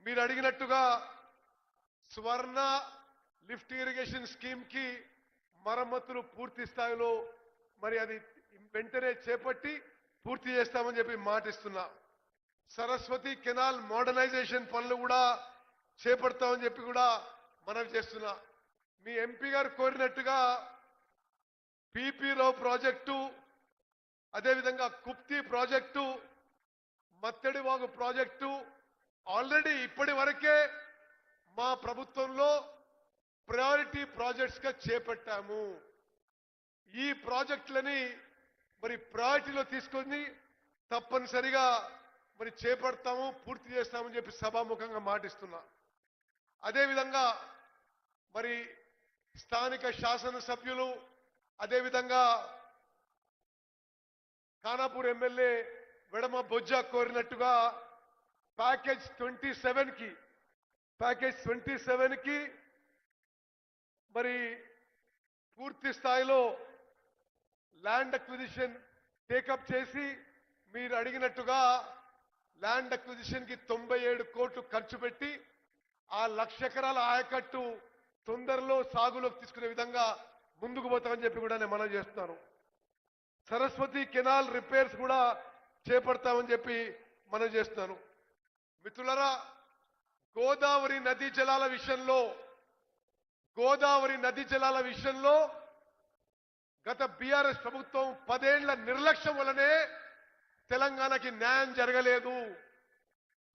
మీరు అడిగినట్టుగా స్వర్ణ lift irrigation scheme కి మరమ్మతులు పూర్తి స్థాయిలో మరి అది వెంటనే చేపట్టి పూర్తి చేస్తామని చెప్పి మాటిస్తున్నా. సరస్వతి కెనాల్ మోడర్నైజేషన్ పనులు కూడా చేపడతామని చెప్పి కూడా మనవి చేస్తున్నా. మీ ఎంపీ గారు కోరినట్టుగా పీపీ రావు ప్రాజెక్టు, అదేవిధంగా కుప్తి ప్రాజెక్టు, మత్తడివాగు ప్రాజెక్టు ఆల్రెడీ ఇప్పటి వరకే మా ప్రభుత్వంలో ప్రయారిటీ ప్రాజెక్ట్స్ గా చేపట్టాము. ఈ ప్రాజెక్టులని మరి ప్రయారిటీలో తీసుకొని తప్పనిసరిగా మరి చేపడతాము, పూర్తి చేస్తామని చెప్పి సభాముఖంగా మాటిస్తున్నా. అదేవిధంగా మరి స్థానిక శాసనసభ్యులు, అదేవిధంగా ఖానాపూర్ ఎమ్మెల్యే వెడమ బొజ్జ కోరినట్టుగా ప్యాకేజ్ 27 కి మరి పూర్తి స్థాయిలో ల్యాండ్ అక్విజిషన్ టేకప్ చేసి మీరు అడిగినట్టుగా ల్యాండ్ అక్విజిషన్ కి 97 కోట్లు ఖర్చు పెట్టి ఆ 1,00,000 ఎకరాల ఆయకట్టు తొందరలో సాగులోకి తీసుకునే విధంగా ముందుకు పోతామని చెప్పి కూడా నేను మనవి చేస్తున్నాను. సరస్వతి కెనాల్ రిపేర్స్ కూడా చేపడతామని చెప్పి మనం చేస్తున్నాను. మిత్రులారా, గోదావరి నదీ జలాల విషయంలో గత బీఆర్ఎస్ ప్రభుత్వం 10 ఏళ్ల నిర్లక్ష్యం వల్లనే తెలంగాణకి న్యాయం జరగలేదు.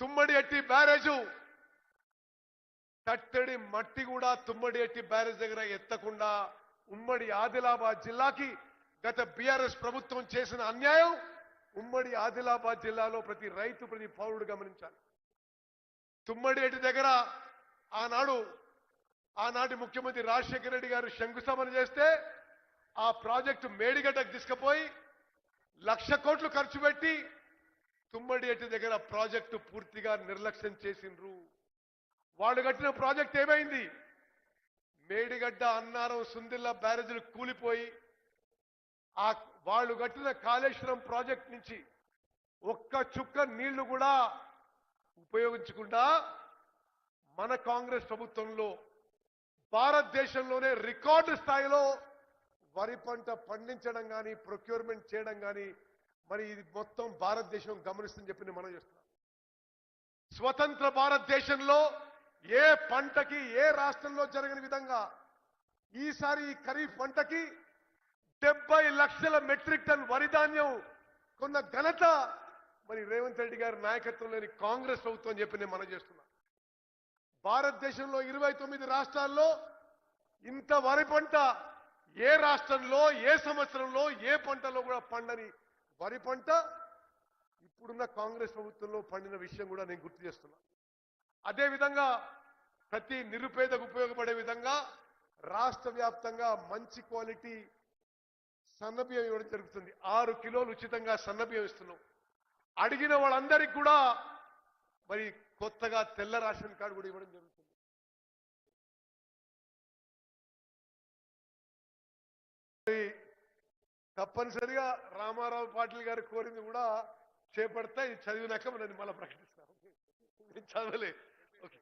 తుమ్మడి ఎట్టి బ్యారేజు తట్టడి మట్టి కూడా తుమ్మడి ఎట్టి బ్యారేజ్ దగ్గర ఎత్తకుండా ఉమ్మడి ఆదిలాబాద్ జిల్లాకి గత బీఆర్ఎస్ ప్రభుత్వం చేసిన అన్యాయం ఉమ్మడి ఆదిలాబాద్ జిల్లాలో ప్రతి రైతు, ప్రతి పౌరుడు గమనించాలి. తుమ్మడి ఎట్టి దగ్గర ఆనాటి ముఖ్యమంత్రి రాజశేఖర రెడ్డి గారు శంకుస్థాపన చేస్తే ఆ ప్రాజెక్టు మేడిగడ్డకు తీసుకుపోయి 1,00,000 కోట్లు ఖర్చు పెట్టి తుమ్మడి ఎట్టి దగ్గర ప్రాజెక్టు పూర్తిగా నిర్లక్ష్యం చేసిండ్రు. వాళ్ళు కట్టిన ప్రాజెక్ట్ ఏమైంది? మేడిగడ్డ, అన్నారం, సుందిల్లా బ్యారేజీలు కూలిపోయి వాళ్ళు కట్టిన కాళేశ్వరం ప్రాజెక్ట్ నుంచి ఒక్క చుక్క నీళ్లు కూడా ఉపయోగించకుండా మన కాంగ్రెస్ ప్రభుత్వంలో భారతదేశంలోనే రికార్డు స్థాయిలో వరి పంట పండించడం కానీ, ప్రొక్యూర్మెంట్ చేయడం కానీ మరి ఇది మొత్తం భారతదేశం గమనిస్తుందని చెప్పి మనం చేస్తున్నాం. స్వతంత్ర భారతదేశంలో ఏ పంటకి, ఏ రాష్ట్రంలో జరగని విధంగా ఈసారి ఈ ఖరీఫ్ పంటకి 70 లక్షల మెట్రిక్ టన్ వరి ధాన్యం కొన్న ఘనత మరి రేవంత్ రెడ్డి గారి నాయకత్వంలోని కాంగ్రెస్ ప్రభుత్వం అని చెప్పి నేను మనం చేస్తున్నా. భారతదేశంలో 29 రాష్ట్రాల్లో ఇంత వరి పంట ఏ రాష్ట్రంలో, ఏ సంవత్సరంలో, ఏ పంటలో కూడా పండని వరి పంట ఇప్పుడున్న కాంగ్రెస్ ప్రభుత్వంలో పండిన విషయం కూడా నేను గుర్తు చేస్తున్నా. అదేవిధంగా ప్రతి నిరుపేదకు ఉపయోగపడే విధంగా రాష్ట్ర వ్యాప్తంగా మంచి క్వాలిటీ సన్నబియ్యం ఇవ్వడం జరుగుతుంది. 6 కిలోలు ఉచితంగా సన్నబియ్యం ఇస్తున్నాం. అడిగిన వాళ్ళందరికీ కూడా మరి కొత్తగా తెల్ల రేషన్ కార్డు కూడా ఇవ్వడం జరుగుతుంది. తప్పనిసరిగా రామారావు పాటిల్ గారు కోరింది కూడా చేపడతా. ఇది చదివినాక మనం మళ్ళీ ప్రకటిస్తాం. చదవలే. ఓకే,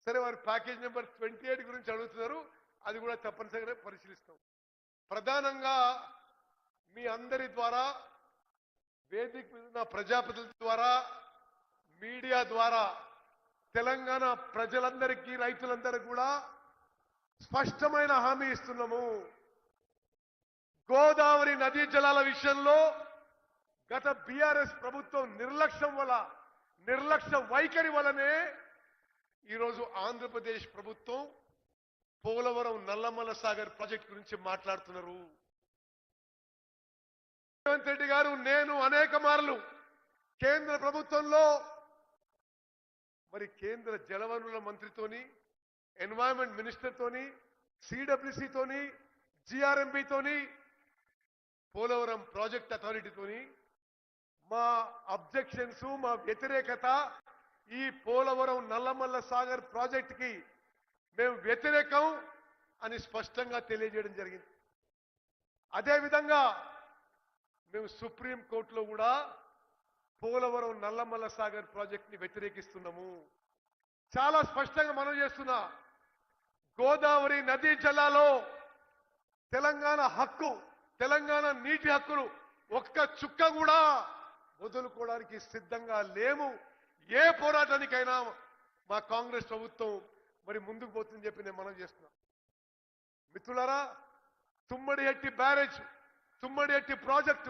సరే, వారు ప్యాకేజ్ నెంబర్ 28 గురించి అడుగుతున్నారు. అది కూడా తప్పనిసరిగా పరిశీలిస్తాం. ప్రధానంగా మీ అందరి ద్వారా, వేదిక మీద ఉన్న ప్రజాప్రతినిధుల ద్వారా, మీడియా ద్వారా తెలంగాణ ప్రజలందరికీ, రైతులందరికీ కూడా స్పష్టమైన హామీ ఇస్తున్నాము. గోదావరి నదీ జలాల విషయంలో గత బీఆర్ఎస్ ప్రభుత్వం నిర్లక్ష్య వైఖరి వలనే ఈరోజు ఆంధ్రప్రదేశ్ ప్రభుత్వం పోలవరం నల్లమల్ల సాగర్ ప్రాజెక్ట్ గురించి మాట్లాడుతున్నారు. రేవంత్ రెడ్డి గారు, నేను అనేక మార్లు కేంద్ర ప్రభుత్వంలో మరి కేంద్ర జలవనరుల మంత్రితోని, ఎన్వైరన్మెంట్ మినిస్టర్తోని, సిడబ్ల్యూసీతోని, జిఆర్ఎంబితోని, పోలవరం ప్రాజెక్ట్ అథారిటీతోని మా అబ్జెక్షన్స్, మా వ్యతిరేకత, ఈ పోలవరం నల్లమల్ల సాగర్ ప్రాజెక్టుకి మేము వ్యతిరేకం అని స్పష్టంగా తెలియజేయడం జరిగింది. అదేవిధంగా మేము సుప్రీంకోర్టులో కూడా పోలవరం నల్లమల్ల సాగర్ ప్రాజెక్ట్ ని వ్యతిరేకిస్తున్నాము. చాలా స్పష్టంగా మనం చేస్తున్నా, గోదావరి నదీ జలాలో తెలంగాణ హక్కు, తెలంగాణ నీటి హక్కులు ఒక్క చుక్క కూడా వదులుకోవడానికి సిద్ధంగా లేము. ఏ పోరాటానికైనా మా కాంగ్రెస్ ప్రభుత్వం మరి ముందుకు పోతుందని చెప్పి నేను మనం చేస్తున్నా. మిత్రులారా, తుమ్మడిహెట్టి బ్యారేజ్, తుమ్మడిహెట్టి ప్రాజెక్టు